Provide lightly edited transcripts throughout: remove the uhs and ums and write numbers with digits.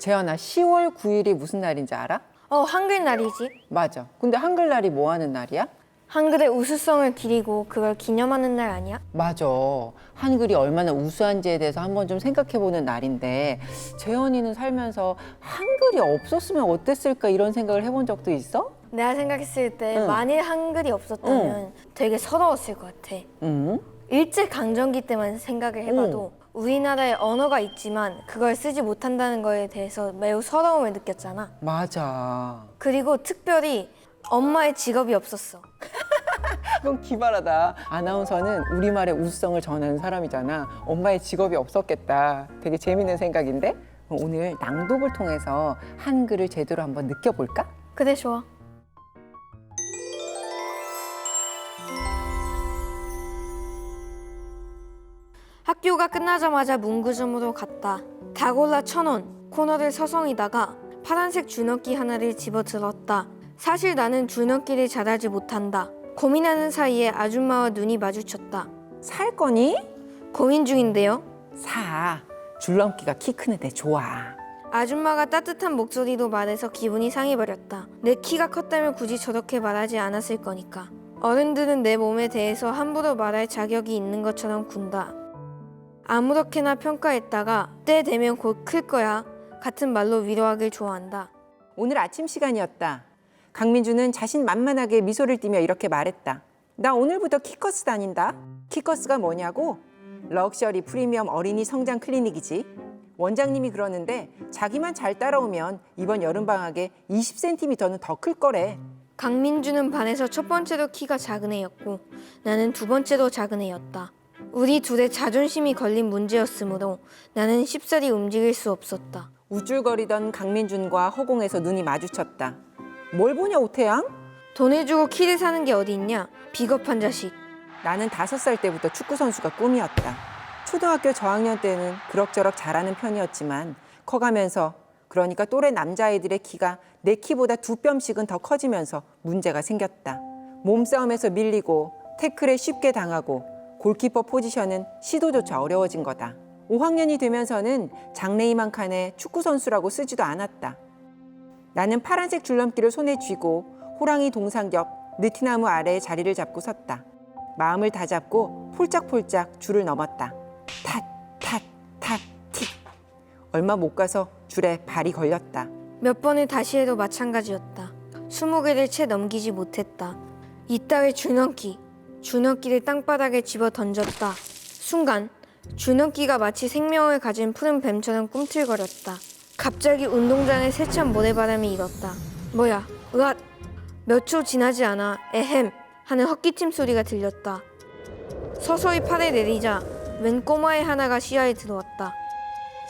재현아, 10월 9일이 무슨 날인지 알아? 한글날이지. 맞아. 근데 한글날이 뭐 하는 날이야? 한글의 우수성을 기리고 그걸 기념하는 날 아니야? 맞아. 한글이 얼마나 우수한지에 대해서 한번 좀 생각해보는 날인데 재현이는 살면서 한글이 없었으면 어땠을까 이런 생각을 해본 적도 있어? 내가 생각했을 때 응. 만일 한글이 없었다면 되게 서러웠을 것 같아. 응? 일제강점기 때만 생각을 해봐도 우리나라에 언어가 있지만 그걸 쓰지 못한다는 거에 대해서 매우 서러움을 느꼈잖아. 맞아. 그리고 특별히 엄마의 직업이 없었어. 그건 기발하다. 아나운서는 우리말의 우수성을 전하는 사람이잖아. 엄마의 직업이 없었겠다. 되게 재밌는 생각인데? 오늘 낭독을 통해서 한글을 제대로 한번 느껴볼까? 그래, 좋아. 학교가 끝나자마자 문구점으로 갔다. 다 골라 1,000원. 코너를 서성이다가 파란색 줄넘기 하나를 집어 들었다. 사실 나는 줄넘기를 잘하지 못한다. 고민하는 사이에 아줌마와 눈이 마주쳤다. 살 거니? 고민 중인데요. 사. 줄넘기가 키 크는데 좋아. 아줌마가 따뜻한 목소리로 말해서 기분이 상해버렸다. 내 키가 컸다면 굳이 저렇게 말하지 않았을 거니까. 어른들은 내 몸에 대해서 함부로 말할 자격이 있는 것처럼 군다. 아무렇게나 평가했다가 때 되면 곧 클 거야 같은 말로 위로하길 좋아한다. 오늘 아침 시간이었다. 강민주는 자신만만하게 미소를 띠며 이렇게 말했다. 나 오늘부터 키커스 다닌다. 키커스가 뭐냐고? 럭셔리 프리미엄 어린이 성장 클리닉이지. 원장님이 그러는데 자기만 잘 따라오면 이번 여름방학에 20cm는 더 클 거래. 강민주는 반에서 첫 번째로 키가 작은 애였고 나는 두 번째로 작은 애였다. 우리 둘의 자존심이 걸린 문제였으므로 나는 쉽사리 움직일 수 없었다. 우쭐거리던 강민준과 허공에서 눈이 마주쳤다. 뭘 보냐 오태양? 돈을 주고 키를 사는 게 어디 있냐? 비겁한 자식. 나는 5살 때부터 축구선수가 꿈이었다. 초등학교 저학년 때는 그럭저럭 잘하는 편이었지만 커가면서 그러니까 또래 남자아이들의 키가 내 키보다 2뼘씩은 더 커지면서 문제가 생겼다. 몸싸움에서 밀리고 태클에 쉽게 당하고 골키퍼 포지션은 시도조차 어려워진 거다. 5학년이 되면서는 장래희망 한 칸에 축구선수라고 쓰지도 않았다. 나는 파란색 줄넘기를 손에 쥐고 호랑이 동상 옆 느티나무 아래에 자리를 잡고 섰다. 마음을 다잡고 폴짝폴짝 줄을 넘었다. 탓, 탓, 탓, 틱. 얼마 못 가서 줄에 발이 걸렸다. 몇 번을 다시 해도 마찬가지였다. 20개를 채 넘기지 못했다. 이따위 줄넘기를 땅바닥에 집어 던졌다. 순간 줄넘기가 마치 생명을 가진 푸른 뱀처럼 꿈틀거렸다. 갑자기 운동장에 세찬 모래바람이 일었다. 뭐야, 으앗! 몇 초 지나지 않아 에헴 하는 헛기침 소리가 들렸다. 서서히 팔을 내리자 웬 꼬마애 하나가 시야에 들어왔다.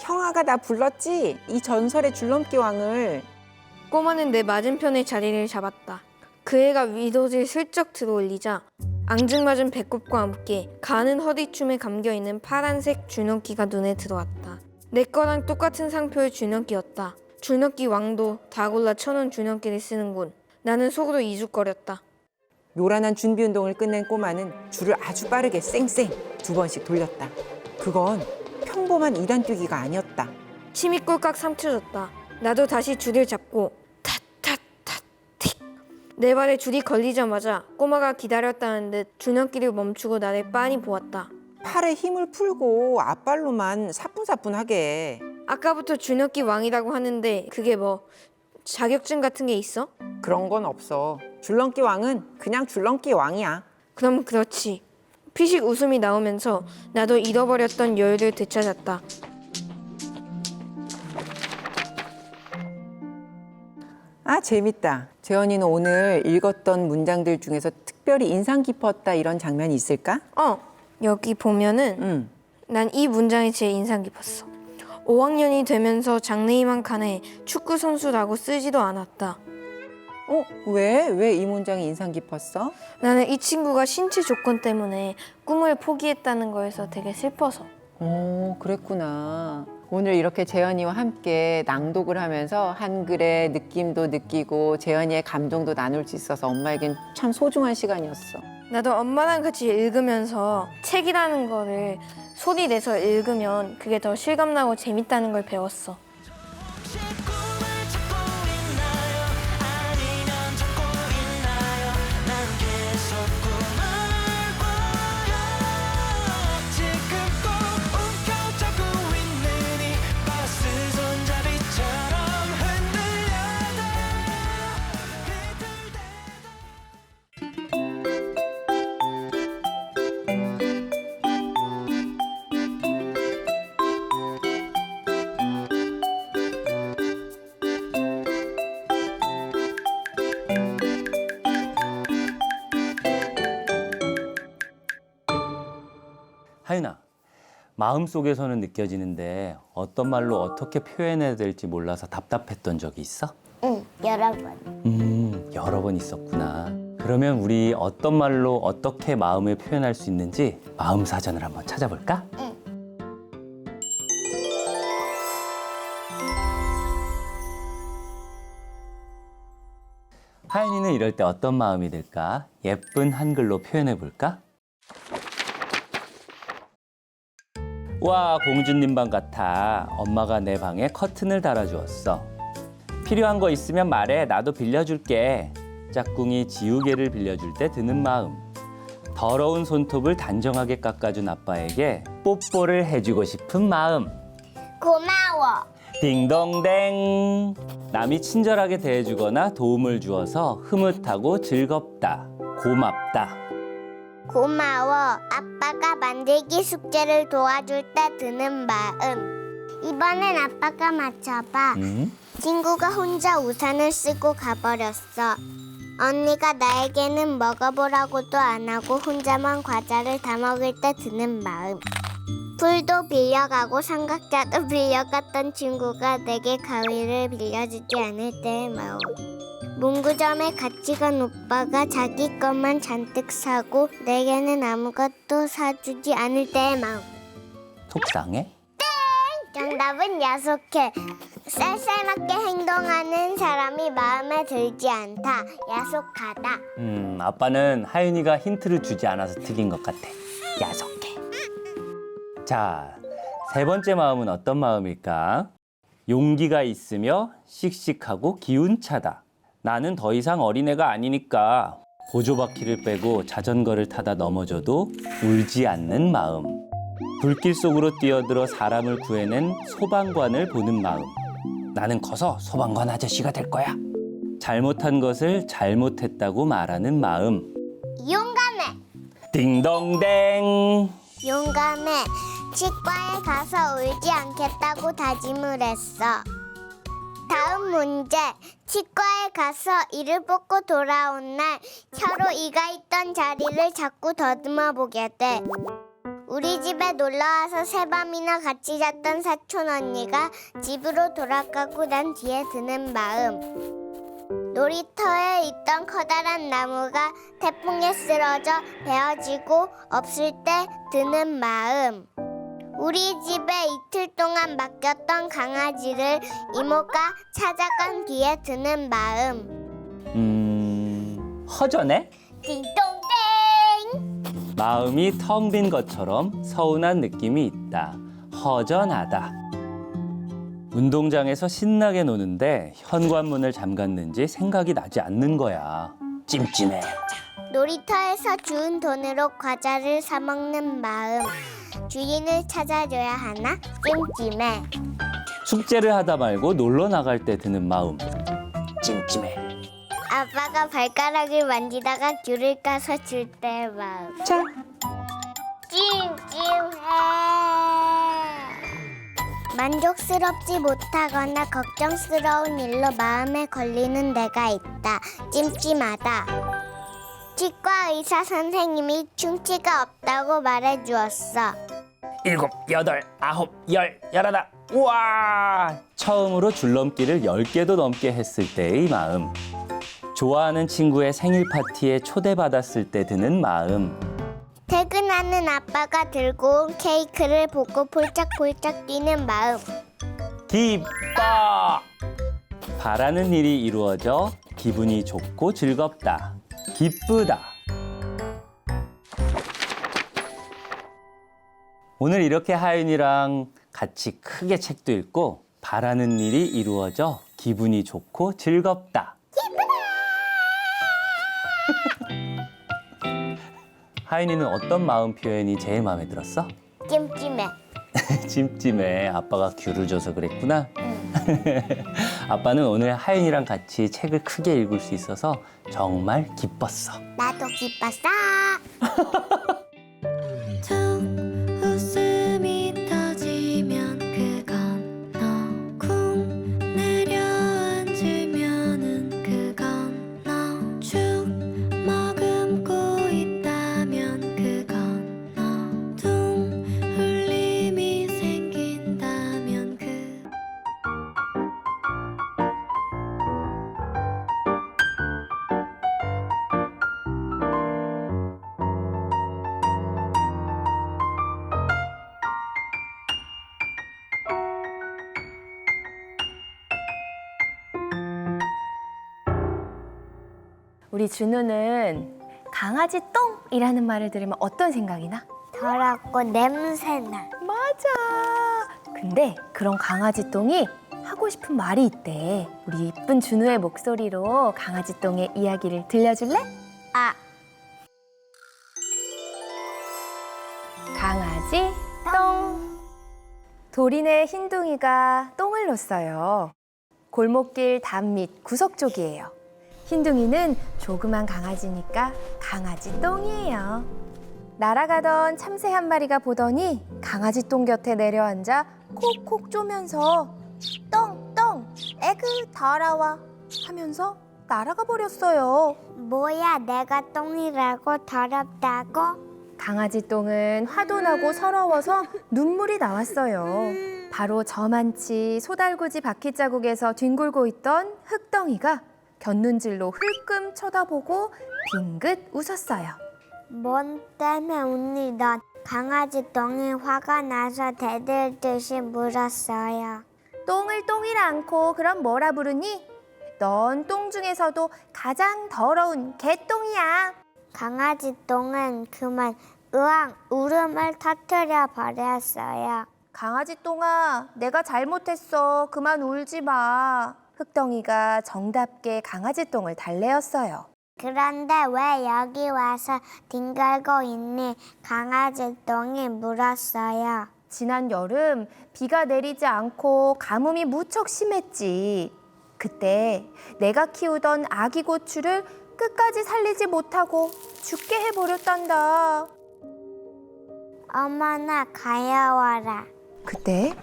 형아가 나 불렀지? 이 전설의 줄넘기 왕을. 꼬마는 내 맞은편에 자리를 잡았다. 그 애가 위도를 슬쩍 들어올리자 앙증맞은 배꼽과 함께 가는 허리춤에 감겨있는 파란색 줄넘기가 눈에 들어왔다. 내 거랑 똑같은 상표의 줄넘기였다. 줄넘기 왕도 다 골라 1,000원 줄넘기를 쓰는군. 나는 속으로 이죽거렸다. 요란한 준비 운동을 끝낸 꼬마는 줄을 아주 빠르게 쌩쌩 2번씩 돌렸다. 그건 평범한 2단 뛰기가 아니었다. 침이 꼴깍 삼켜졌다. 나도 다시 줄을 잡고 탓탓탓 틱. 내 발에 줄이 걸리자마자 꼬마가 기다렸다는 듯 줄넘기를 멈추고 나를 빤히 보았다. 팔에 힘을 풀고 앞발로만 사뿐사뿐하게. 아까부터 줄넘기 왕이라고 하는데 그게 뭐 자격증 같은 게 있어? 그런 건 없어. 줄넘기 왕은 그냥 줄넘기 왕이야. 그럼 그렇지. 피식 웃음이 나오면서 나도 잃어버렸던 여유를 되찾았다. 아, 재밌다. 재현이는 오늘 읽었던 문장들 중에서 특별히 인상 깊었다 이런 장면이 있을까? 여기 보면은 응. 난 이 문장이 제일 인상 깊었어. 5학년이 되면서 장래희망 칸에 축구 선수라고 쓰지도 않았다. 왜? 왜 이 문장이 인상 깊었어? 나는 이 친구가 신체 조건 때문에 꿈을 포기했다는 거에서 되게 슬퍼서. 그랬구나. 오늘 이렇게 재현이와 함께 낭독을 하면서 한글의 느낌도 느끼고 재현이의 감동도 나눌 수 있어서 엄마에겐 참 소중한 시간이었어. 나도 엄마랑 같이 읽으면서 책이라는 거를 소리 내서 읽으면 그게 더 실감나고 재밌다는 걸 배웠어. 하윤아, 마음속에서는 느껴지는데 어떤 말로 어떻게 표현해야 될지 몰라서 답답했던 적이 있어? 응, 여러 번. 여러 번 있었구나. 그러면 우리 어떤 말로 어떻게 마음을 표현할 수 있는지 마음 사전을 한번 찾아볼까? 응. 하윤이는 이럴 때 어떤 마음이 들까? 예쁜 한글로 표현해 볼까? 와, 공주님 방 같아. 엄마가 내 방에 커튼을 달아주었어. 필요한 거 있으면 말해. 나도 빌려줄게. 짝꿍이 지우개를 빌려줄 때 드는 마음. 더러운 손톱을 단정하게 깎아준 아빠에게 뽀뽀를 해주고 싶은 마음. 고마워. 딩동댕. 남이 친절하게 대해주거나 도움을 주어서 흐뭇하고 즐겁다. 고맙다. 고마워. 아빠가 만들기 숙제를 도와줄 때 드는 마음. 이번엔 아빠가 맞춰봐. 친구가 혼자 우산을 쓰고 가버렸어. 언니가 나에게는 먹어보라고도 안 하고 혼자만 과자를 다 먹을 때 드는 마음. 풀도 빌려가고 삼각자도 빌려갔던 친구가 내게 가위를 빌려주지 않을 때의 마음. 문구점에 같이 간 오빠가 자기 것만 잔뜩 사고 내게는 아무것도 사주지 않을 때의 마음. 속상해? 정답은 야속해. 쌀쌀맞게 행동하는 사람이 마음에 들지 않다. 야속하다. 아빠는 하윤이가 힌트를 주지 않아서 틀린 것 같아. 야속해. 자, 세 번째 마음은 어떤 마음일까? 용기가 있으며 씩씩하고 기운차다. 나는 더 이상 어린애가 아니니까 보조바퀴를 빼고 자전거를 타다 넘어져도 울지 않는 마음. 불길 속으로 뛰어들어 사람을 구해낸 소방관을 보는 마음. 나는 커서 소방관 아저씨가 될 거야. 잘못한 것을 잘못했다고 말하는 마음. 용감해. 딩동댕. 용감해. 치과에 가서 울지 않겠다고 다짐을 했어. 다음 문제. 치과에 가서 이를 뽑고 돌아온 날 혀로 이가 있던 자리를 자꾸 더듬어 보게 돼. 우리 집에 놀러와서 새밤이나 같이 잤던 사촌 언니가 집으로 돌아가고 난 뒤에 드는 마음. 놀이터에 있던 커다란 나무가 태풍에 쓰러져 베어지고 없을 때 드는 마음. 우리 집에 이틀 동안 맡겼던 강아지를 이모가 찾아간 뒤에 드는 마음. 허전해? 띵동댕. 마음이 텅 빈 것처럼 서운한 느낌이 있다. 허전하다. 운동장에서 신나게 노는데 현관문을 잠갔는지 생각이 나지 않는 거야. 찜찜해. 놀이터에서 주운 돈으로 과자를 사 먹는 마음. 주인을 찾아줘야 하나? 찜찜해. 숙제를 하다 말고 놀러 나갈 때 드는 마음. 찜찜해. 아빠가 발가락을 만지다가 귤을 까서 줄 때의 마음. 자, 찜찜해. 만족스럽지 못하거나 걱정스러운 일로 마음에 걸리는 데가 있다. 찜찜하다. 치과 의사 선생님이 충치가 없다고 말해주었어. 7, 8, 9, 10, 11. 우와! 처음으로 줄넘기를 10개도 넘게 했을 때의 마음. 좋아하는 친구의 생일 파티에 초대받았을 때 드는 마음. 퇴근하는 아빠가 들고 온 케이크를 보고 폴짝폴짝 뛰는 마음. 기뻐! 바라는 일이 이루어져 기분이 좋고 즐겁다. 기쁘다. 오늘 이렇게 하윤이랑 같이 크게 책도 읽고 바라는 일이 이루어져 기분이 좋고 즐겁다. 하윤이는 어떤 마음 표현이 제일 마음에 들었어? 찜찜해. 찜찜해. 아빠가 귤을 줘서 그랬구나. 아빠는 오늘 하윤이랑 같이 책을 크게 읽을 수 있어서 정말 기뻤어. 나도 기뻤어. 웃음이 터지면 그건 너 쿵 내려앉으면은 그건 너 축 머금고 있다면 그건 너 둥 우리 준우는 강아지 똥이라는 말을 들으면 어떤 생각이 나? 더럽고 냄새나. 맞아. 근데 그런 강아지 똥이 하고 싶은 말이 있대. 우리 이쁜 준우의 목소리로 강아지 똥의 이야기를 들려줄래? 아, 강아지 똥. 도린의 흰둥이가 똥을 놓았어요. 골목길 단밑 구석 쪽이에요. 흰둥이는 조그만 강아지니까 강아지 똥이에요. 날아가던 참새 한 마리가 보더니 강아지 똥 곁에 내려앉아 콕콕 쪼면서 똥, 똥, 에그 더러워 하면서 날아가 버렸어요. 뭐야, 내가 똥이라고 더럽다고? 강아지 똥은 화도 나고 서러워서 눈물이 나왔어요. 바로 저만치 소달구지 바퀴자국에서 뒹굴고 있던 흙덩이가 곁눈질로 흘끔 쳐다보고 빙긋 웃었어요. 뭔 때문에 웃니? 넌 강아지 똥이 화가 나서 대들듯이 물었어요. 똥을 똥이라 않고 그럼 뭐라 부르니? 넌 똥 중에서도 가장 더러운 개똥이야. 강아지 똥은 그만 으앙 울음을 터뜨려 버렸어요. 강아지 똥아, 내가 잘못했어. 그만 울지 마. 흙덩이가 정답게 강아지 똥을 달래었어요. 그런데 왜 여기 와서 뒹굴고 있니? 강아지 똥이 물었어요. 지난 여름 비가 내리지 않고 가뭄이 무척 심했지. 그때 내가 키우던 아기 고추를 끝까지 살리지 못하고 죽게 해버렸단다. 어머나 가여워라. 그때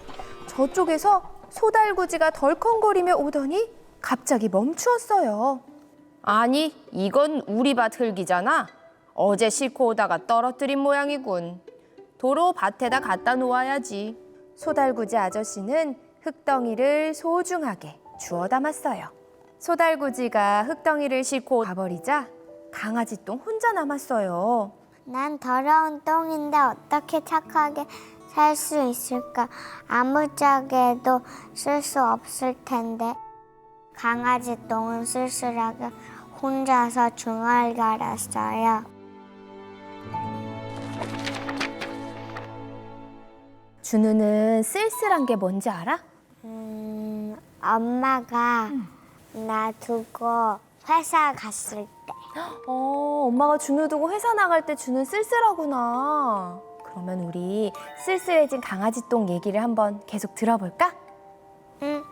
저쪽에서 소달구지가 덜컹거리며 오더니 갑자기 멈추었어요. 아니, 이건 우리 밭 흙이잖아. 어제 싣고 오다가 떨어뜨린 모양이군. 도로 밭에다 갖다 놓아야지. 소달구지 아저씨는 흙덩이를 소중하게 주워 담았어요. 소달구지가 흙덩이를 싣고 가버리자 강아지 똥 혼자 남았어요. 난 더러운 똥인데 어떻게 착하게 살 수 있을까? 아무짝에도 쓸 수 없을 텐데. 강아지 똥은 쓸쓸하게 혼자서 중얼거렸어요. 준우는 쓸쓸한 게 뭔지 알아? 엄마가 나 두고 회사 갔을 때. 엄마가 준우 두고 회사 나갈 때 준우 쓸쓸하구나. 그러면 우리 쓸쓸해진 강아지 똥 얘기를 한번 계속 들어볼까? 응.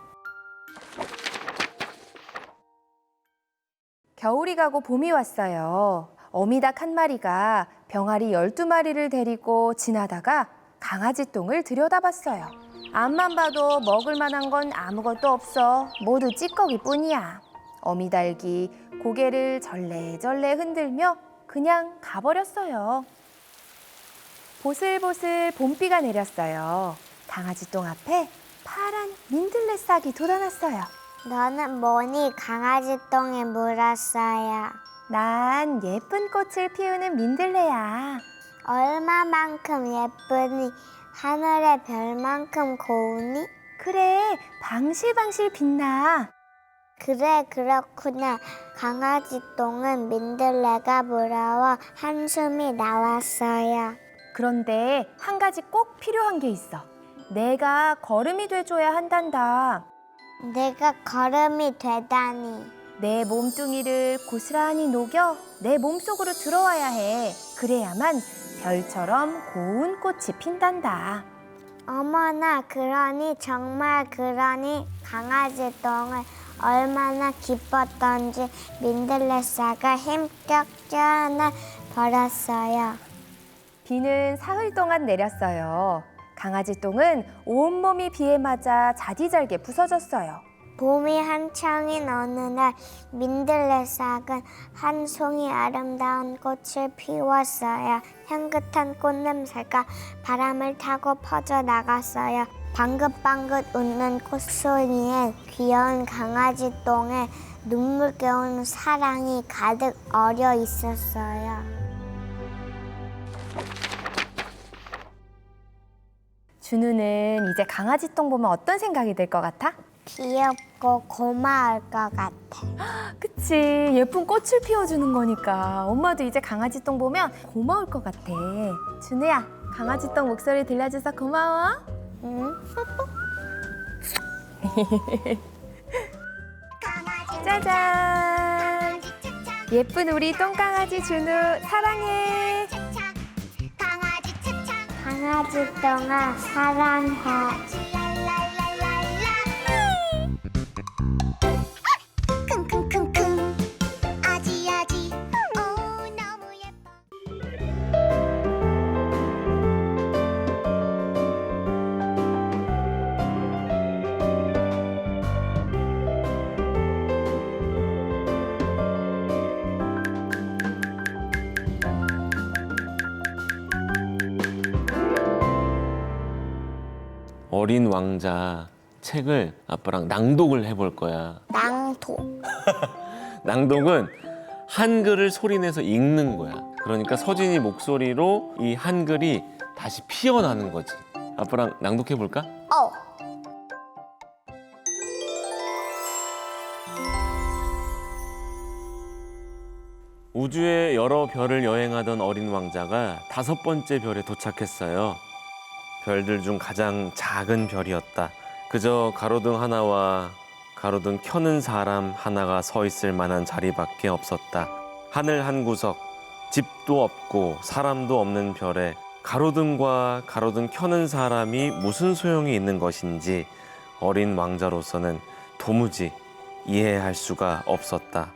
겨울이 가고 봄이 왔어요. 어미닭 한 마리가 병아리 12마리를 데리고 지나다가 강아지 똥을 들여다봤어요. 앞만 봐도 먹을 만한 건 아무것도 없어. 모두 찌꺼기뿐이야. 어미닭이 고개를 절레절레 흔들며 그냥 가버렸어요. 보슬보슬 봄비가 내렸어요. 강아지 똥 앞에 파란 민들레 싹이 돋아났어요. 너는 뭐니? 강아지 똥에 물었어요. 난 예쁜 꽃을 피우는 민들레야. 얼마만큼 예쁘니? 하늘의 별만큼 고우니? 그래, 방실방실 빛나. 그래, 그렇구나. 강아지 똥은 민들레가 부러워 한숨이 나왔어요. 그런데 한 가지 꼭 필요한 게 있어. 내가 거름이 돼줘야 한단다. 내가 거름이 되다니. 내 몸뚱이를 고스란히 녹여 내 몸속으로 들어와야 해. 그래야만 별처럼 고운 꽃이 핀단다. 어머나, 그러니 정말 그러니 강아지 똥을 얼마나 기뻤던지 민들레 싹을 힘껏 껴안아 버렸어요. 비는 사흘 동안 내렸어요. 강아지 똥은 온몸이 비에 맞아 자디잘게 부서졌어요. 봄이 한창인 어느 날 민들레 싹은 한 송이 아름다운 꽃을 피웠어요. 향긋한 꽃냄새가 바람을 타고 퍼져나갔어요. 방긋방긋 웃는 꽃송이엔 귀여운 강아지 똥에 눈물겨운 사랑이 가득 어려 있었어요. 준우는 이제 강아지 똥 보면 어떤 생각이 들 것 같아? 귀엽고 고마울 것 같아. 그치, 예쁜 꽃을 피워주는 거니까 엄마도 이제 강아지 똥 보면 고마울 것 같아. 준우야, 강아지 똥 목소리 들려줘서 고마워. 응? 짜잔! 예쁜 우리 똥강아지 준우 사랑해. 강아지 똥아 사랑해. 킁킁킁킁 아지아지 오 너무 예뻐. 어린 왕자 책을 아빠랑 낭독을 해볼 거야. 낭독. 낭독은 한글을 소리내서 읽는 거야. 그러니까 서진이 목소리로 이 한글이 다시 피어나는 거지. 아빠랑 낭독해 볼까? 우주의 여러 별을 여행하던 어린 왕자가 5번째 별에 도착했어요. 별들 중 가장 작은 별이었다. 그저 가로등 하나와 가로등 켜는 사람 하나가 서 있을 만한 자리밖에 없었다. 하늘 한 구석, 집도 없고 사람도 없는 별에 가로등과 가로등 켜는 사람이 무슨 소용이 있는 것인지 어린 왕자로서는 도무지 이해할 수가 없었다.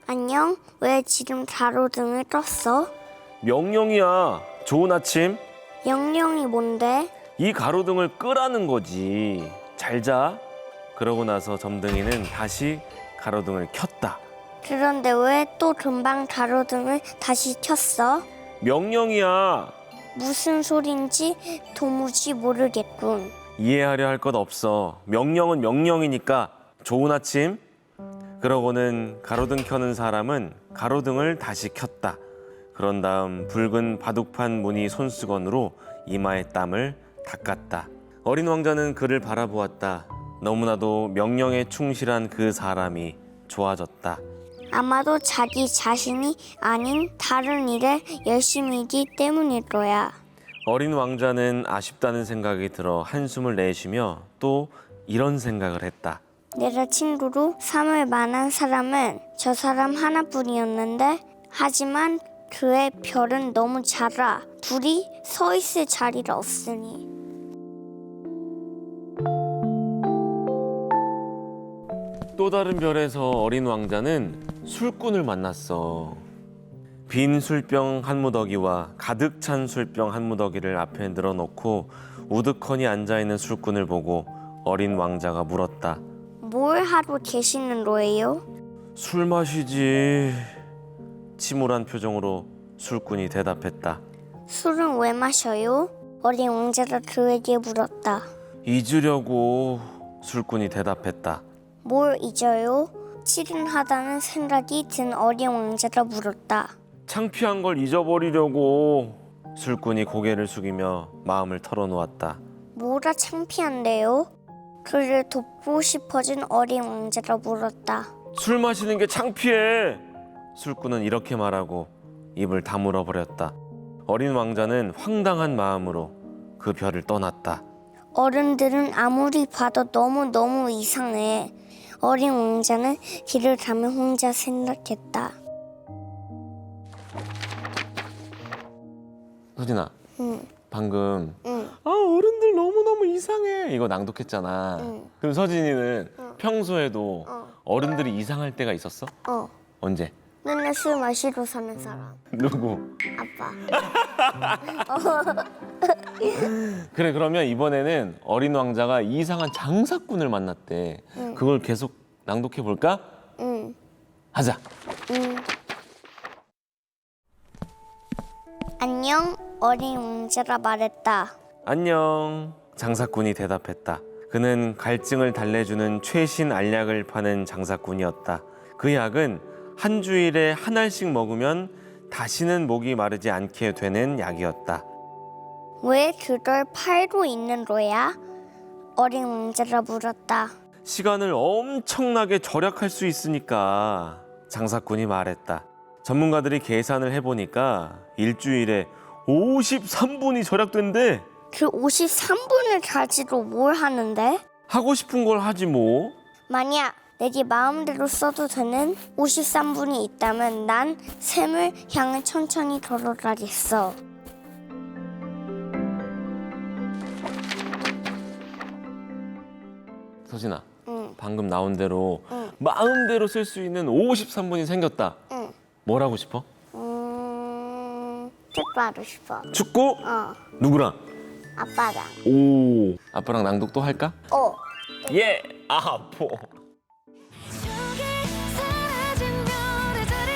안녕? 왜 지금 가로등을 껐어? 명령이야. 좋은 아침. 영영이 뭔데? 이 가로등을 끄라는 거지. 잘 자. 그러고 나서 점등이는 다시 가로등을 켰다. 그런데 왜 또 금방 가로등을 다시 켰어? 명령이야. 무슨 소린지 도무지 모르겠군. 이해하려 할 것 없어. 명령은 명령이니까. 좋은 아침. 그러고는 가로등 켜는 사람은 가로등을 다시 켰다. 그런 다음 붉은 바둑판 무늬 손수건으로 이마의 땀을 닦았다. 어린 왕자는 그를 바라보았다. 너무나도 명령에 충실한 그 사람이 좋아졌다. 아마도 자기 자신이 아닌 다른 일에 열심이기 때문일 거야. 어린 왕자는 아쉽다는 생각이 들어 한숨을 내쉬며 또 이런 생각을 했다. 내가 친구로 삼을 만한 사람은 저 사람 하나뿐이었는데 하지만 그의 별은 너무 작아. 둘이 서 있을 자리가 없으니. 또 다른 별에서 어린 왕자는 술꾼을 만났어. 빈 술병 한 무더기와 가득 찬 술병 한 무더기를 앞에 늘어놓고 우두커니 앉아있는 술꾼을 보고 어린 왕자가 물었다. 뭘 하고 계시는 거예요? 술 마시지. 침울한 표정으로 술꾼이 대답했다. 술은 왜 마셔요? 어린 왕자가 그에게 물었다. 잊으려고. 술꾼이 대답했다. 뭘 잊어요? 치근하다는 생각이 든 어린 왕자가 물었다. 창피한 걸 잊어버리려고. 술꾼이 고개를 숙이며 마음을 털어놓았다. 뭐가 창피한데요? 그를 돕고 싶어진 어린 왕자가 물었다. 술 마시는 게 창피해. 술꾼은 이렇게 말하고 입을 다물어 버렸다. 어린 왕자는 황당한 마음으로 그 별을 떠났다. 어른들은 아무리 봐도 너무너무 이상해. 어린 왕자는 길을 가며 혼자 생각했다. 서진아, 응, 방금 응, 아 어른들 너무너무 이상해 이거 낭독했잖아. 응. 그럼 서진이는 응. 평소에도 어. 어른들이 이상할 때가 있었어? 언제? 맨날 술 마시고 사는 사람. 누구? 아빠. 그래, 그러면 이번에는 어린 왕자가 이상한 장사꾼을 만났대. 응. 그걸 계속 낭독해 볼까? 응, 하자. 응. 안녕, 어린 왕자가 말했다. 안녕. 장사꾼이 대답했다. 그는 갈증을 달래주는 최신 알약을 파는 장사꾼이었다. 그 약은 한 주일에 한 알씩 먹으면 다시는 목이 마르지 않게 되는 약이었다. 왜 그걸 팔고 있는 거야? 어린 왕자가 물었다. 시간을 엄청나게 절약할 수 있으니까 장사꾼이 말했다. 전문가들이 계산을 해보니까 일주일에 53분이 절약된대. 그 53분을 가지고 뭘 하는데? 하고 싶은 걸 하지 뭐. 만약 내게 마음대로 써도 되는 53분이 있다면 난 샘을 향해 천천히 걸어가겠어. 서진아, 응. 방금 나온 대로 응. 마음대로 쓸 수 있는 53분이 생겼다. 응. 뭘 하고 싶어? 축구하고 싶어. 축구? 어, 누구랑? 아빠랑. 오, 아빠랑 낭독도 할까? 예! 아포. 저기 사라진 별의 자리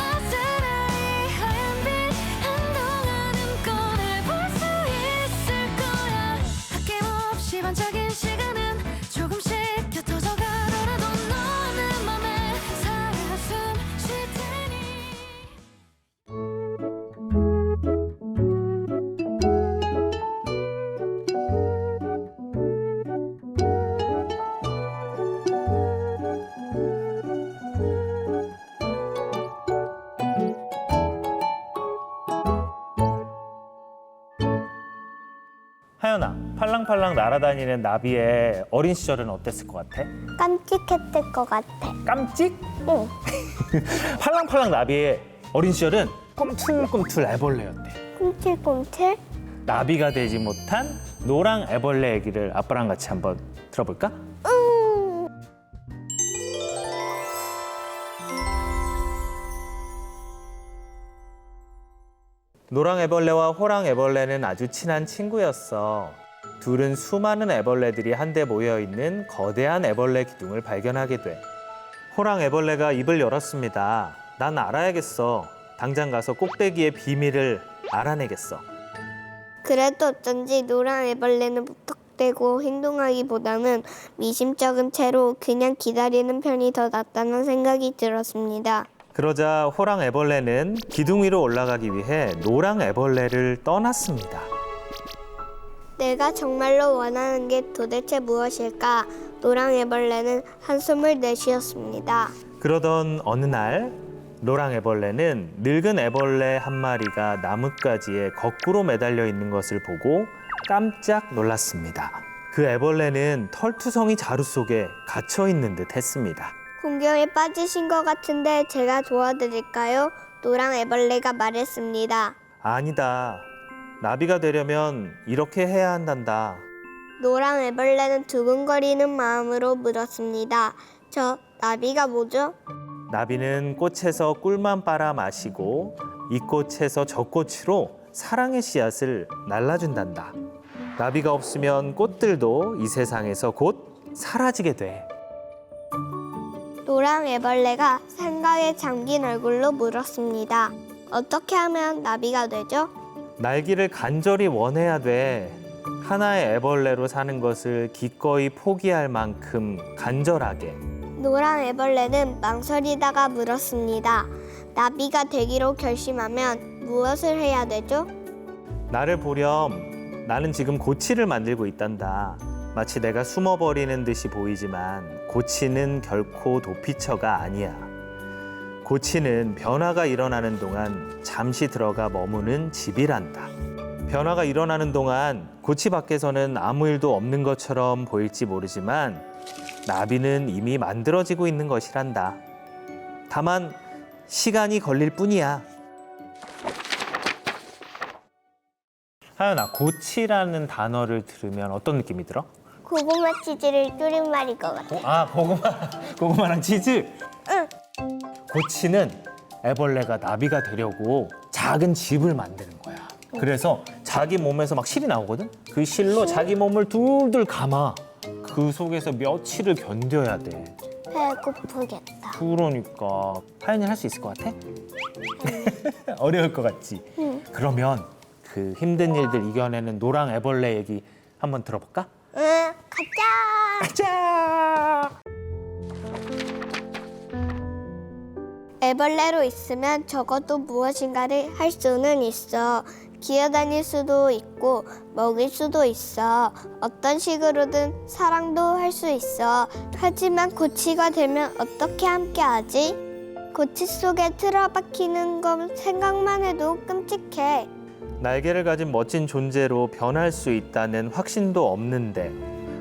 어쩌나 이 하얀 빛 한동안은 꺼내 볼 수 있을 거야 아낌없이 반짝인 시간은 조금씩 곁어져 가더라도 너는 맘에 살아 숨 쉴 테니 하연아, 팔랑팔랑 날아다니는 나비의 어린 시절은 어땠을 것 같아? 깜찍했을 것 같아. 깜찍? 응. 팔랑팔랑 나비의 어린 시절은 꿈틀꿈틀 애벌레였대. 꿈틀꿈틀? 나비가 되지 못한 노랑 애벌레 얘기를 아빠랑 같이 한번 들어볼까? 노랑 애벌레와 호랑 애벌레는 아주 친한 친구였어. 둘은 수많은 애벌레들이 한데 모여 있는 거대한 애벌레 기둥을 발견하게 돼. 호랑 애벌레가 입을 열었습니다. 난 알아야겠어. 당장 가서 꼭대기의 비밀을 알아내겠어. 그래도 어쩐지 노랑 애벌레는 무턱대고 행동하기보다는 미심쩍은 채로 그냥 기다리는 편이 더 낫다는 생각이 들었습니다. 그러자 호랑 애벌레는 기둥 위로 올라가기 위해 노랑 애벌레를 떠났습니다. 내가 정말로 원하는 게 도대체 무엇일까? 노랑 애벌레는 한숨을 내쉬었습니다. 그러던 어느 날 노랑 애벌레는 늙은 애벌레 한 마리가 나뭇가지에 거꾸로 매달려 있는 것을 보고 깜짝 놀랐습니다. 그 애벌레는 털투성이 자루 속에 갇혀 있는 듯 했습니다. 공경에 빠지신 것 같은데 제가 도와드릴까요? 노랑 애벌레가 말했습니다. 아니다. 나비가 되려면 이렇게 해야 한단다. 노랑 애벌레는 두근거리는 마음으로 물었습니다. 저 나비가 뭐죠? 나비는 꽃에서 꿀만 빨아 마시고 이 꽃에서 저 꽃으로 사랑의 씨앗을 날라준단다. 나비가 없으면 꽃들도 이 세상에서 곧 사라지게 돼. 노랑 애벌레가 생각에 잠긴 얼굴로 물었습니다. 어떻게 하면 나비가 되죠? 날기를 간절히 원해야 돼. 하나의 애벌레로 사는 것을 기꺼이 포기할 만큼 간절하게. 노랑 애벌레는 망설이다가 물었습니다. 나비가 되기로 결심하면 무엇을 해야 되죠? 나를 보렴. 나는 지금 고치를 만들고 있단다. 마치 내가 숨어버리는 듯이 보이지만 고치는 결코 도피처가 아니야. 고치는 변화가 일어나는 동안 잠시 들어가 머무는 집이란다. 변화가 일어나는 동안 고치 밖에서는 아무 일도 없는 것처럼 보일지 모르지만 나비는 이미 만들어지고 있는 것이란다. 다만 시간이 걸릴 뿐이야. 하연아, 고치라는 단어를 들으면 어떤 느낌이 들어? 고구마 치즈를 줄인 말인 것 같아. 고구마랑 치즈? 응. 고치는 애벌레가 나비가 되려고 작은 집을 만드는 거야. 그래서 자기 몸에서 막 실이 나오거든? 그 실로 자기 몸을 둘둘 감아. 그 속에서 며칠을 견뎌야 돼. 배고프겠다. 그러니까 하연이 할 수 있을 것 같아? 어려울 것 같지? 응. 그러면 그 힘든 일들 이겨내는 노랑 애벌레 얘기 한번 들어볼까? 응, 가자. 가자! 애벌레로 있으면 적어도 무엇인가를 할 수는 있어. 기어다닐 수도 있고 먹일 수도 있어. 어떤 식으로든 사랑도 할 수 있어. 하지만 고치가 되면 어떻게 함께하지? 고치 속에 틀어박히는 건 생각만 해도 끔찍해. 날개를 가진 멋진 존재로 변할 수 있다는 확신도 없는데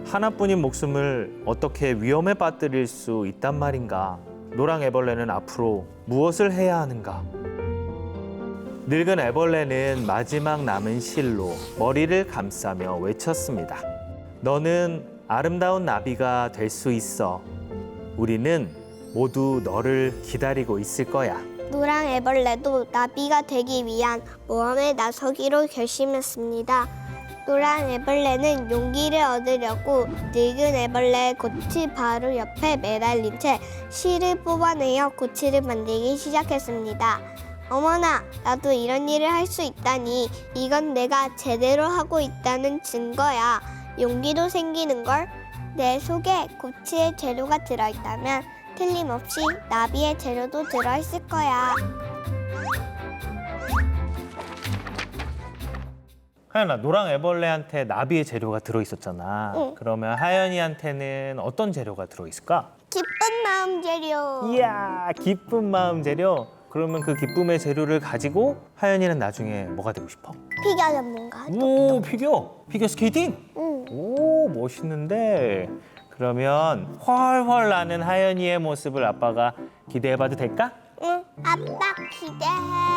하나뿐인 목숨을 어떻게 위험에 빠뜨릴 수 있단 말인가? 노랑 애벌레는 앞으로 무엇을 해야 하는가? 늙은 애벌레는 마지막 남은 실로 머리를 감싸며 외쳤습니다. 너는 아름다운 나비가 될 수 있어. 우리는 모두 너를 기다리고 있을 거야. 노랑 애벌레도 나비가 되기 위한 모험에 나서기로 결심했습니다. 노랑 애벌레는 용기를 얻으려고 늙은 애벌레 고치 바로 옆에 매달린 채 실을 뽑아내어 고치를 만들기 시작했습니다. 어머나, 나도 이런 일을 할 수 있다니 이건 내가 제대로 하고 있다는 증거야. 용기도 생기는걸. 내 속에 고치의 재료가 들어있다면 틀림없이 나비의 재료도 들어있을 거야. 하연아, 노랑 애벌레한테 나비의 재료가 들어있었잖아. 응. 그러면 하연이한테는 어떤 재료가 들어있을까? 기쁜 마음 재료. 이야, 기쁜 마음 재료. 그러면 그 기쁨의 재료를 가지고 하연이는 나중에 뭐가 되고 싶어? 피겨 전문가. 오, 피겨 스케이팅? 응. 오, 멋있는데. 그러면 훨훨 나는 하연이의 모습을 아빠가 기대해봐도 될까? 응. 아빠 기대해.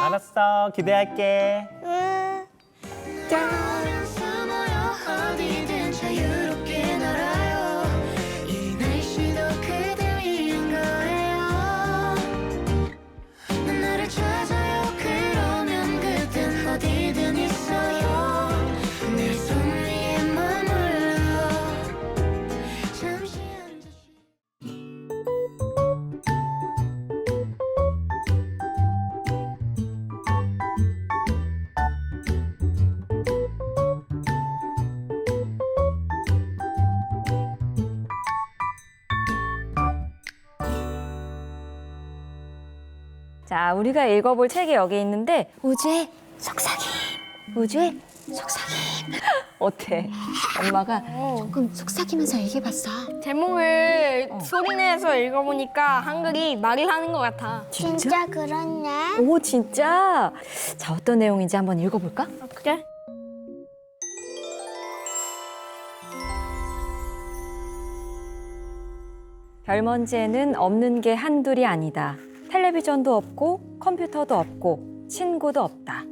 알았어, 기대할게. 응. 숨어요 어디든 자유롭게 날아요 이 날씨도 그대 위한 거예요 난 나를 찾아요 그러면 그땐 어디든 있어요 내 손 위에 머물러 잠시 앉아 자, 우리가 읽어볼 책이 여기 있는데 우주의 속삭임, 우주의 속삭임. 어때? 엄마가 조금 속삭이면서 얘기해봤어. 제목을 소리내서 읽어보니까 한글이 말을 하는 것 같아. 진짜 그렇네. 오, 진짜? 자, 어떤 내용인지 한번 읽어볼까? 그래? 별먼지에는 없는 게 한둘이 아니다. 텔레비전도 없고 컴퓨터도 없고 친구도 없다.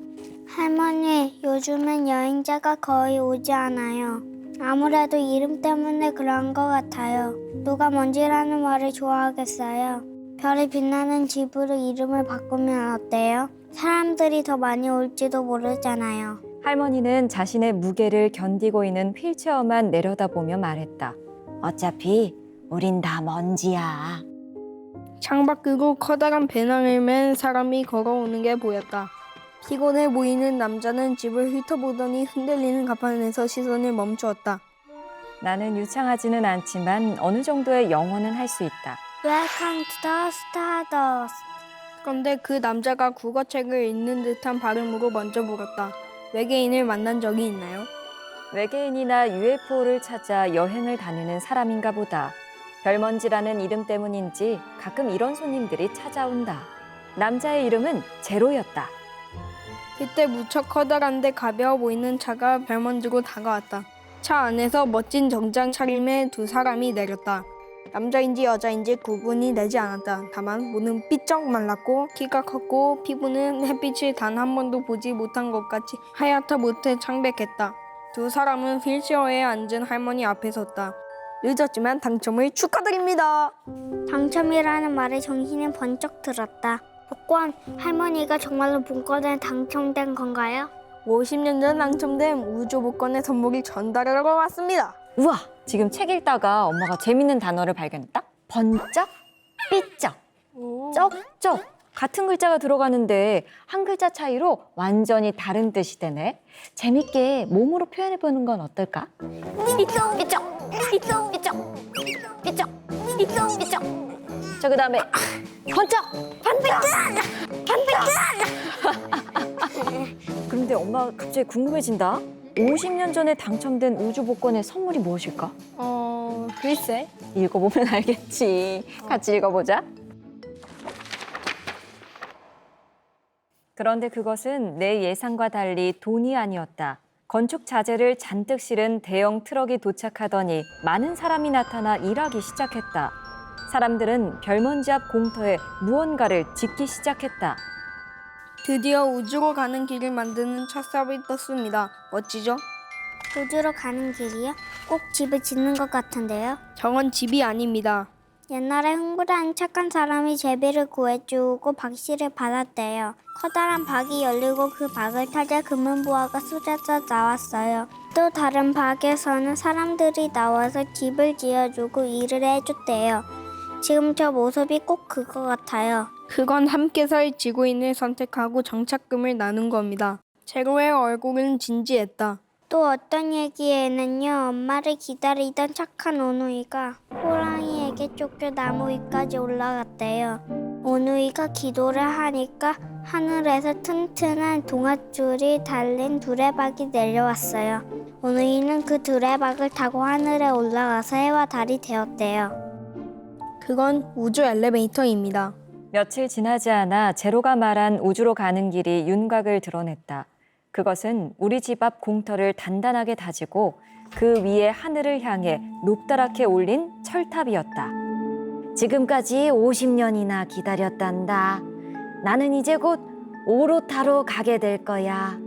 할머니, 요즘은 여행자가 거의 오지 않아요. 아무래도 이름 때문에 그런 것 같아요. 누가 먼지라는 말을 좋아하겠어요? 별이 빛나는 집으로 이름을 바꾸면 어때요? 사람들이 더 많이 올지도 모르잖아요. 할머니는 자신의 무게를 견디고 있는 휠체어만 내려다보며 말했다. 어차피 우린 다 먼지야. 창밖으로 커다란 배낭을 맨 사람이 걸어오는 게 보였다. 피곤해 보이는 남자는 집을 훑어보더니 흔들리는 가판에서 시선을 멈추었다. 나는 유창하지는 않지만 어느 정도의 영어는 할 수 있다. Welcome to the Stardust. 그런데 그 남자가 국어책을 읽는 듯한 발음으로 먼저 물었다. 외계인을 만난 적이 있나요? 외계인이나 UFO를 찾아 여행을 다니는 사람인가 보다. 별먼지라는 이름 때문인지 가끔 이런 손님들이 찾아온다. 남자의 이름은 제로였다. 그때 무척 커다란데 가벼워 보이는 차가 별먼지로 다가왔다. 차 안에서 멋진 정장 차림의 두 사람이 내렸다. 남자인지 여자인지 구분이 되지 않았다. 다만 몸은 삐쩍 말랐고 키가 컸고 피부는 햇빛을 단 한 번도 보지 못한 것 같이 하얗다 못해 창백했다. 두 사람은 휠체어에 앉은 할머니 앞에 섰다. 늦었지만 당첨을 축하드립니다. 당첨이라는 말에 정신이 번쩍 들었다. 복권, 할머니가 정말로 복권에 당첨된 건가요? 50년 전 당첨된 우주 복권의 선물이 전달하러 왔습니다. 우와! 지금 책 읽다가 엄마가 재밌는 단어를 발견했다. 번쩍, 삐쩍, 쩍쩍. 같은 글자가 들어가는데 한 글자 차이로 완전히 다른 뜻이 되네. 재밌게 몸으로 표현해보는 건 어떨까? 삐쩍, 삐쩍, 삐쩍, 삐쩍, 삐쩍, 삐쩍, 삐쩍. 자, 그 다음에 번쩍! 반짝, 반짝. 그럼 근데 엄마가 갑자기 궁금해진다. 50년 전에 당첨된 우주복권의 선물이 무엇일까? 글쎄. 읽어보면 알겠지. 같이 읽어보자. 그런데 그것은 내 예상과 달리 돈이 아니었다. 건축 자재를 잔뜩 실은 대형 트럭이 도착하더니 많은 사람이 나타나 일하기 시작했다. 사람들은 별먼지 앞 공터에 무언가를 짓기 시작했다. 드디어 우주로 가는 길을 만드는 첫 삽이 떴습니다. 멋지죠? 우주로 가는 길이요? 꼭 집을 짓는 것 같은데요. 저건 집이 아닙니다. 옛날에 흥부라는 착한 사람이 제비를 구해주고 박씨를 받았대요. 커다란 박이 열리고 그 박을 타자 금은보화가 쏟아져 나왔어요. 또 다른 박에서는 사람들이 나와서 집을 지어주고 일을 해줬대요. 지금 저 모습이 꼭 그거 같아요. 그건 함께 살 지구인을 선택하고 정착금을 나눈 겁니다. 제로의 얼굴은 진지했다. 또 어떤 얘기에는요, 엄마를 기다리던 착한 오누이가 호랑이에게 쫓겨 나무 위까지 올라갔대요. 오누이가 기도를 하니까 하늘에서 튼튼한 동아줄이 달린 두레박이 내려왔어요. 오누이는 그 두레박을 타고 하늘에 올라가서 해와 달이 되었대요. 그건 우주 엘리베이터입니다. 며칠 지나지 않아 제로가 말한 우주로 가는 길이 윤곽을 드러냈다. 그것은 우리 집 앞 공터를 단단하게 다지고 그 위에 하늘을 향해 높다랗게 올린 철탑이었다. 지금까지 50년이나 기다렸단다. 나는 이제 곧 오로타로 가게 될 거야.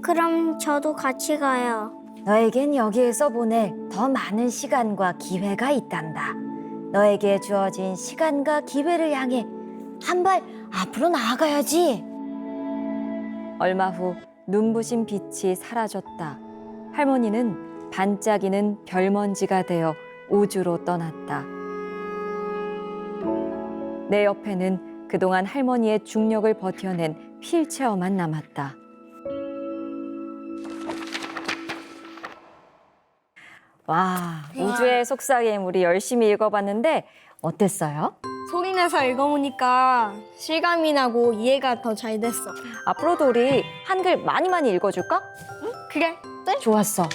그럼 저도 같이 가요. 너에겐 여기에서 보낼 더 많은 시간과 기회가 있단다. 너에게 주어진 시간과 기회를 향해 한 발 앞으로 나아가야지. 얼마 후 눈부신 빛이 사라졌다. 할머니는 반짝이는 별먼지가 되어 우주로 떠났다. 내 옆에는 그동안 할머니의 중력을 버텨낸 휠체어만 남았다. 와, 우주의 속삭임 우리 열심히 읽어봤는데 어땠어요? 소리내서 읽어보니까 실감이 나고 이해가 더 잘 됐어. 앞으로도 우리 한글 많이 읽어줄까? 그래. 좋았어.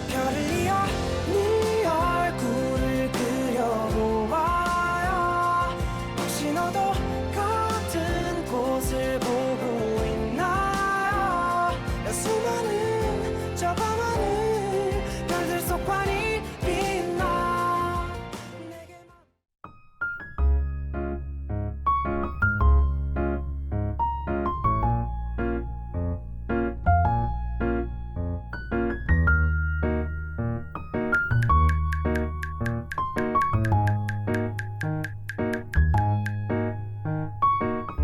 별을 이어 네 얼굴을 그려보아요. 혹시 너도 같은 곳을 보고 있나요? 수많은 저 밤하늘 별들 속 환히 빛나 내게만.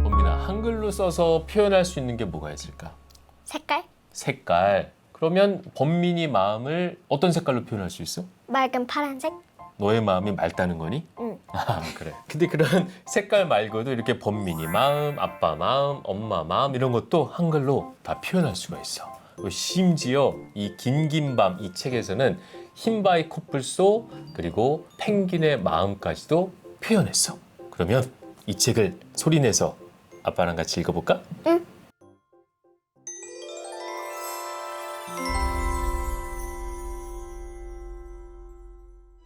범민아, 한글로 써서 표현할 수 있는 게 뭐가 있을까? 색깔? 색깔. 그러면 범민이 마음을 어떤 색깔로 표현할 수 있어? 맑은 파란색? 너의 마음이 맑다는 거니? 응. 아, 그래. 근데 그런 색깔 말고도 이렇게 범민이 마음, 아빠 마음, 엄마 마음 이런 것도 한글로 다 표현할 수가 있어. 심지어 이 긴긴 밤 이 책에서는 흰바위 코뿔소 그리고 펭귄의 마음까지도 표현했어. 그러면 이 책을 소리내서 아빠랑 같이 읽어볼까? 응.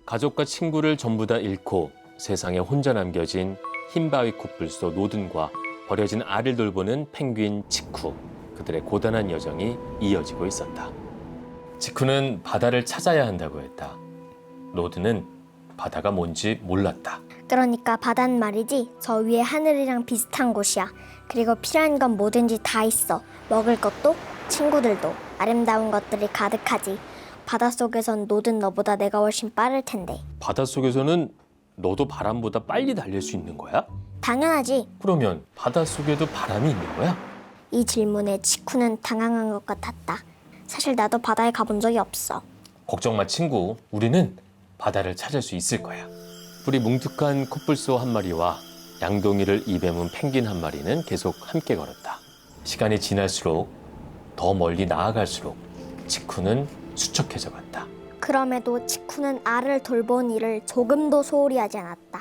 가족과 친구를 전부 다 잃고 세상에 혼자 남겨진 흰바위 코뿔소 노든과 버려진 알을 돌보는 펭귄 치쿠. 그들의 고단한 여정이 이어지고 있었다. 치쿠는 바다를 찾아야 한다고 했다. 노든은 바다가 뭔지 몰랐다. 그러니까 바다는 말이지 저 위에 하늘이랑 비슷한 곳이야. 그리고 필요한 건 뭐든지 다 있어. 먹을 것도 친구들도 아름다운 것들이 가득하지. 바닷속에선 노든 너보다 내가 훨씬 빠를 텐데. 바닷속에서는 너도 바람보다 빨리 달릴 수 있는 거야? 당연하지. 그러면 바닷속에도 바람이 있는 거야? 이 질문에 치쿠는 당황한 것 같았다. 사실 나도 바다에 가본 적이 없어. 걱정 마 친구. 우리는 바다를 찾을 수 있을 거야. 뿌리 뭉툭한 코뿔소 한 마리와 양동이를 입에 문 펭귄 한 마리는 계속 함께 걸었다. 시간이 지날수록 더 멀리 나아갈수록 치쿠는 수척해져 갔다. 그럼에도 치쿠는 알을 돌본 일을 조금도 소홀히 하지 않았다.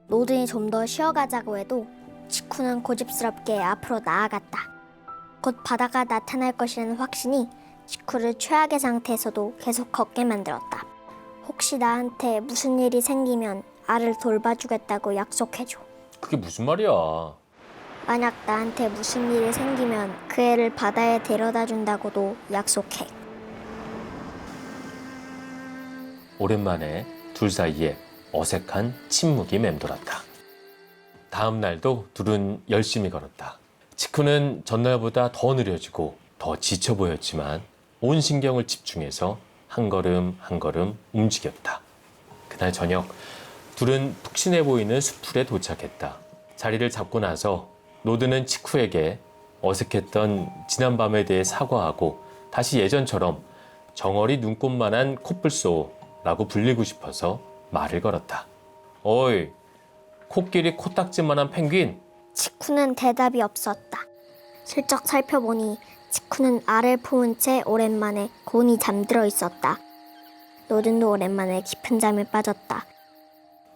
노든이 좀 더 쉬어가자고 해도 치쿠는 고집스럽게 앞으로 나아갔다. 곧 바다가 나타날 것이라는 확신이 치쿠를 최악의 상태에서도 계속 걷게 만들었다. 혹시 나한테 무슨 일이 생기면 알을 돌봐주겠다고 약속해줘. 그게 무슨 말이야? 만약 나한테 무슨 일이 생기면 그 애를 바다에 데려다 준다고도 약속해. 오랜만에 둘 사이에 어색한 침묵이 맴돌았다. 다음 날도 둘은 열심히 걸었다. 치쿠는 전날보다 더 느려지고 더 지쳐 보였지만 온 신경을 집중해서 한 걸음 한 걸음 움직였다. 그날 저녁 둘은 푹신해 보이는 수풀에 도착했다. 자리를 잡고 나서 노드는 치쿠에게 어색했던 지난밤에 대해 사과하고 다시 예전처럼 정어리 눈꽃만한 코뿔소라고 불리고 싶어서 말을 걸었다. 어이, 코끼리 코딱지만한 펭귄? 치쿠는 대답이 없었다. 슬쩍 살펴보니 치쿠는 알을 품은 채 오랜만에 곤히 잠들어 있었다. 노든도 오랜만에 깊은 잠에 빠졌다.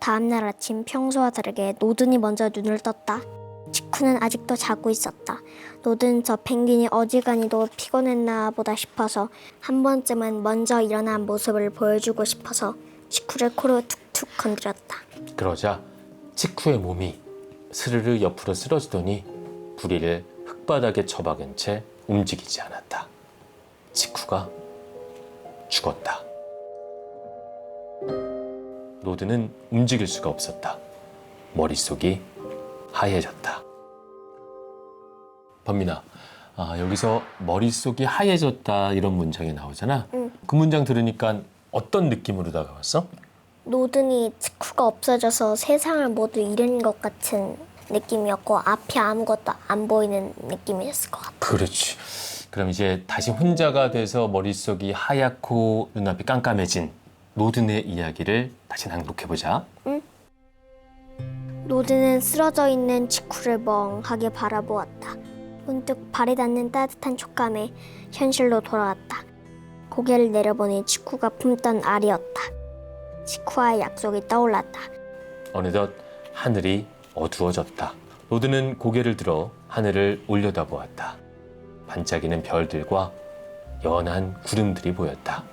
다음날 아침 평소와 다르게 노든이 먼저 눈을 떴다. 치쿠는 아직도 자고 있었다. 노든 저 펭귄이 어지간히도 피곤했나 보다 싶어서 한 번쯤은 먼저 일어난 모습을 보여주고 싶어서 치쿠를 코로 툭툭 건드렸다. 그러자 치쿠의 몸이 스르르 옆으로 쓰러지더니 부리를 흙바닥에 처박은 채 움직이지 않았다. 치쿠가 죽었다. 노드는 움직일 수가 없었다. 머릿속이 하얘졌다. 범민아, 여기서 머릿속이 하얘졌다 이런 문장이 나오잖아. 응. 그 문장 들으니까 어떤 느낌으로 다가왔어? 노든이 치쿠가 없어져서 세상을 모두 잃은 것 같은 느낌이었고 앞이 아무것도 안 보이는 느낌이었을 것 같아. 그렇지. 그럼 이제 다시 혼자가 돼서 머릿속이 하얗고 눈앞이 깜깜해진 노든의 이야기를 다시 낭독해보자. 노드는 쓰러져 있는 치쿠를 멍하게 바라보았다. 문득 발이 닿는 따뜻한 촉감에 현실로 돌아왔다. 고개를 내려보니 치쿠가 품던 알이었다. 치쿠와의 약속이 떠올랐다. 어느덧 하늘이 어두워졌다. 노드는 고개를 들어 하늘을 올려다보았다. 반짝이는 별들과 연한 구름들이 보였다.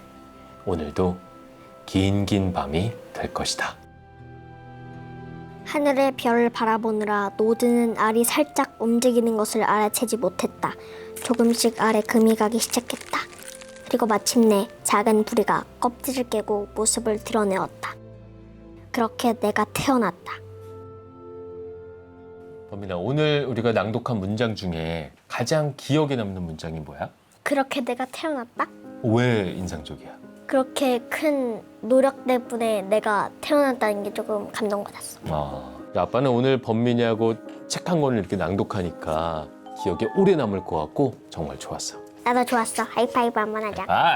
오늘도 긴 밤이 될 것이다. 하늘의 별을 바라보느라 노드는 알이 살짝 움직이는 것을 알아채지 못했다. 조금씩 알에 금이 가기 시작했다. 그리고 마침내 작은 부리가 껍질을 깨고 모습을 드러내었다. 그렇게 내가 태어났다. 범민아, 오늘 우리가 낭독한 문장 중에 가장 기억에 남는 문장이 뭐야? 그렇게 내가 태어났다? 왜 인상적이야? 그렇게 큰 노력 때문에 내가 태어났다는 게 조금 감동받았어. 아빠는 오늘 범민이하고 책 한 권을 이렇게 낭독하니까 기억에 오래 남을 것 같고 정말 좋았어. 나도 좋았어. 하이파이브 한번 하자. 아이.